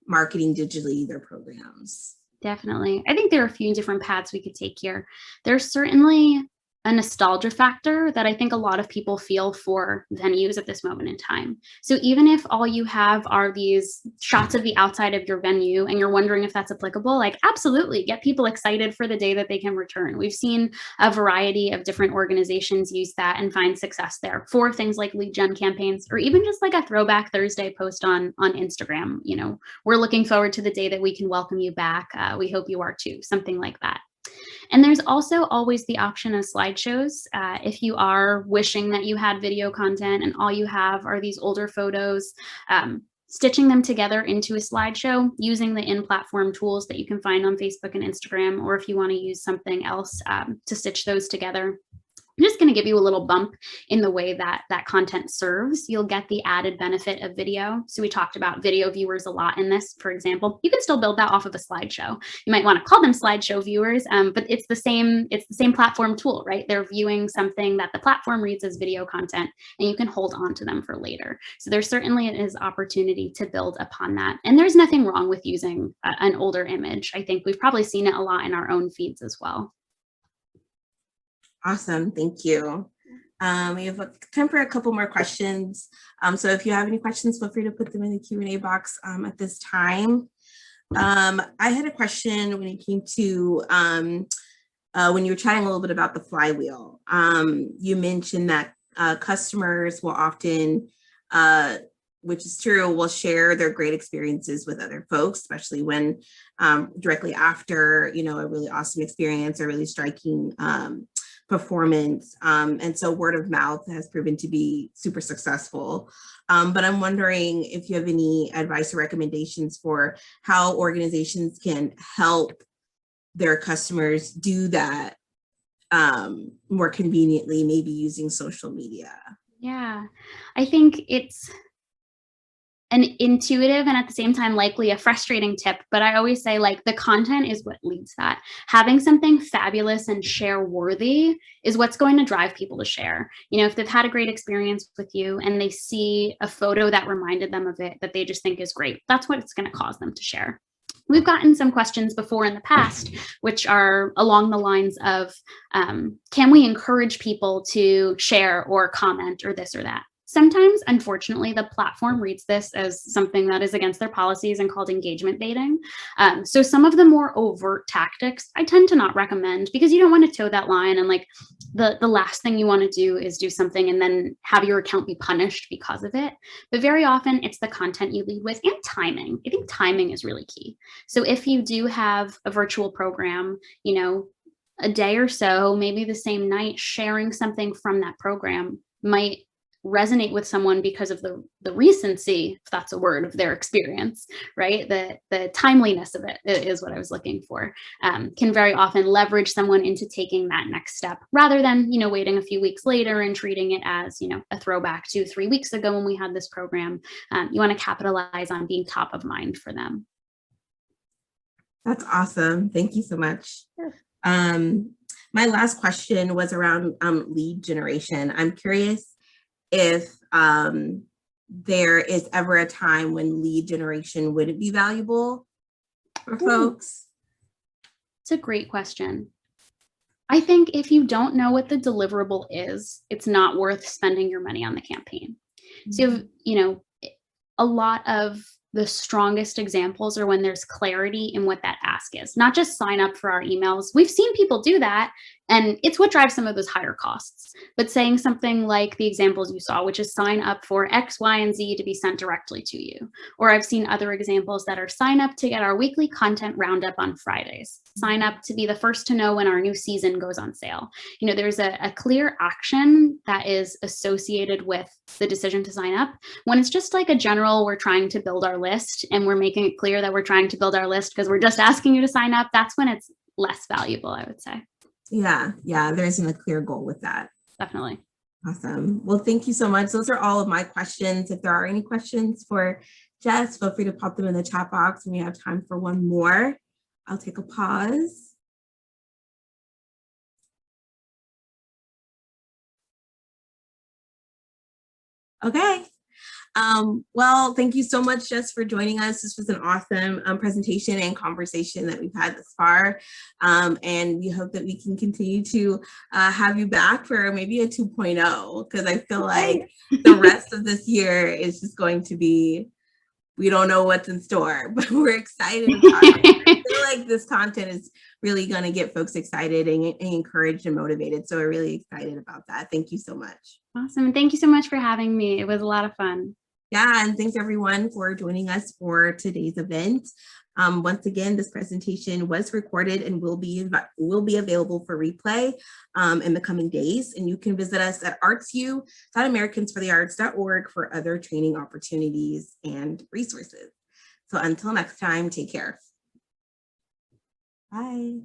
marketing digitally their programs. Definitely. I think there are a few different paths we could take here. There's certainly a nostalgia factor that I think a lot of people feel for venues at this moment in time. So even if all you have are these shots of the outside of your venue and you're wondering if that's applicable, like absolutely get people excited for the day that they can return. We've seen a variety of different organizations use that and find success there for things like lead gen campaigns, or even just like a throwback Thursday post on Instagram. You know, we're looking forward to the day that we can welcome you back. We hope you are too, something like that. And there's also always the option of slideshows. If you are wishing that you had video content and all you have are these older photos, stitching them together into a slideshow using the in-platform tools that you can find on Facebook and Instagram, or if you want to use something else to stitch those together. I'm just going to give you a little bump in the way that that content serves. You'll get the added benefit of video. So we talked about video viewers a lot in this, for example. You can still build that off of a slideshow. You might want to call them slideshow viewers, but it's the same platform tool, right? They're viewing something that the platform reads as video content, and you can hold on to them for later. So there certainly is opportunity to build upon that. And there's nothing wrong with using an older image. I think we've probably seen it a lot in our own feeds as well. Awesome. Thank you. We have time for a couple more questions. So if you have any questions, feel free to put them in the Q&A box at this time. I had a question when it came to when you were chatting a little bit about the flywheel. You mentioned that customers will often, which is true, will share their great experiences with other folks, especially when directly after, a really awesome experience or really striking performance. And so word of mouth has proven to be super successful. But I'm wondering if you have any advice or recommendations for how organizations can help their customers do that more conveniently, maybe using social media. Yeah, I think it's an intuitive and at the same time likely a frustrating tip, but I always say like the content is what leads that. Having something fabulous and share worthy is what's going to drive people to share. If they've had a great experience with you and they see a photo that reminded them of it that they just think is great, that's what it's going to cause them to share. We've gotten some questions before in the past, which are along the lines of, can we encourage people to share or comment or this or that? Sometimes, unfortunately, the platform reads this as something that is against their policies and called engagement baiting. So some of the more overt tactics I tend to not recommend, because you don't want to toe that line, and like the last thing you want to do is do something and then have your account be punished because of it. But very often it's the content you lead with and timing. I think timing is really key. So if you do have a virtual program, a day or so, maybe the same night, sharing something from that program might resonate with someone because of the recency, if that's a word, of their experience, right? The timeliness of it is what I was looking for, can very often leverage someone into taking that next step rather than, waiting a few weeks later and treating it as, a throwback to 3 weeks ago when we had this program. You want to capitalize on being top of mind for them. That's awesome. Thank you so much. Sure. My last question was around lead generation. I'm curious if there is ever a time when lead generation wouldn't be valuable for folks. It's a great question. I think if you don't know what the deliverable is, it's not worth spending your money on the campaign. So, a lot of the strongest examples are when there's clarity in what that ask is, not just sign up for our emails. We've seen people do that, and it's what drives some of those higher costs. But saying something like the examples you saw, which is sign up for X, Y, and Z to be sent directly to you. Or I've seen other examples that are sign up to get our weekly content roundup on Fridays, sign up to be the first to know when our new season goes on sale. There's a clear action that is associated with the decision to sign up. When it's just like a general, we're trying to build our list and we're making it clear that we're trying to build our list because we're just asking you to sign up, that's when it's less valuable, I would say. Yeah, there isn't a clear goal with that. Definitely. Awesome. Well, thank you so much. Those are all of my questions. If there are any questions for Jess, feel free to pop them in the chat box, and we have time for one more. I'll take a pause. Okay. Well, thank you so much, Jess, for joining us. This was an awesome presentation and conversation that we've had thus far. And we hope that we can continue to have you back for maybe a 2.0, because I feel like the rest of this year is just going to be, we don't know what's in store, but we're excited about it. I feel like this content is really going to get folks excited and encouraged and motivated. So we're really excited about that. Thank you so much. Awesome. Thank you so much for having me. It was a lot of fun. Yeah, and thanks everyone for joining us for today's event. Once again, this presentation was recorded and will be available for replay in the coming days. And you can visit us at artsu.americansforthearts.org for other training opportunities and resources. So until next time, take care. Bye.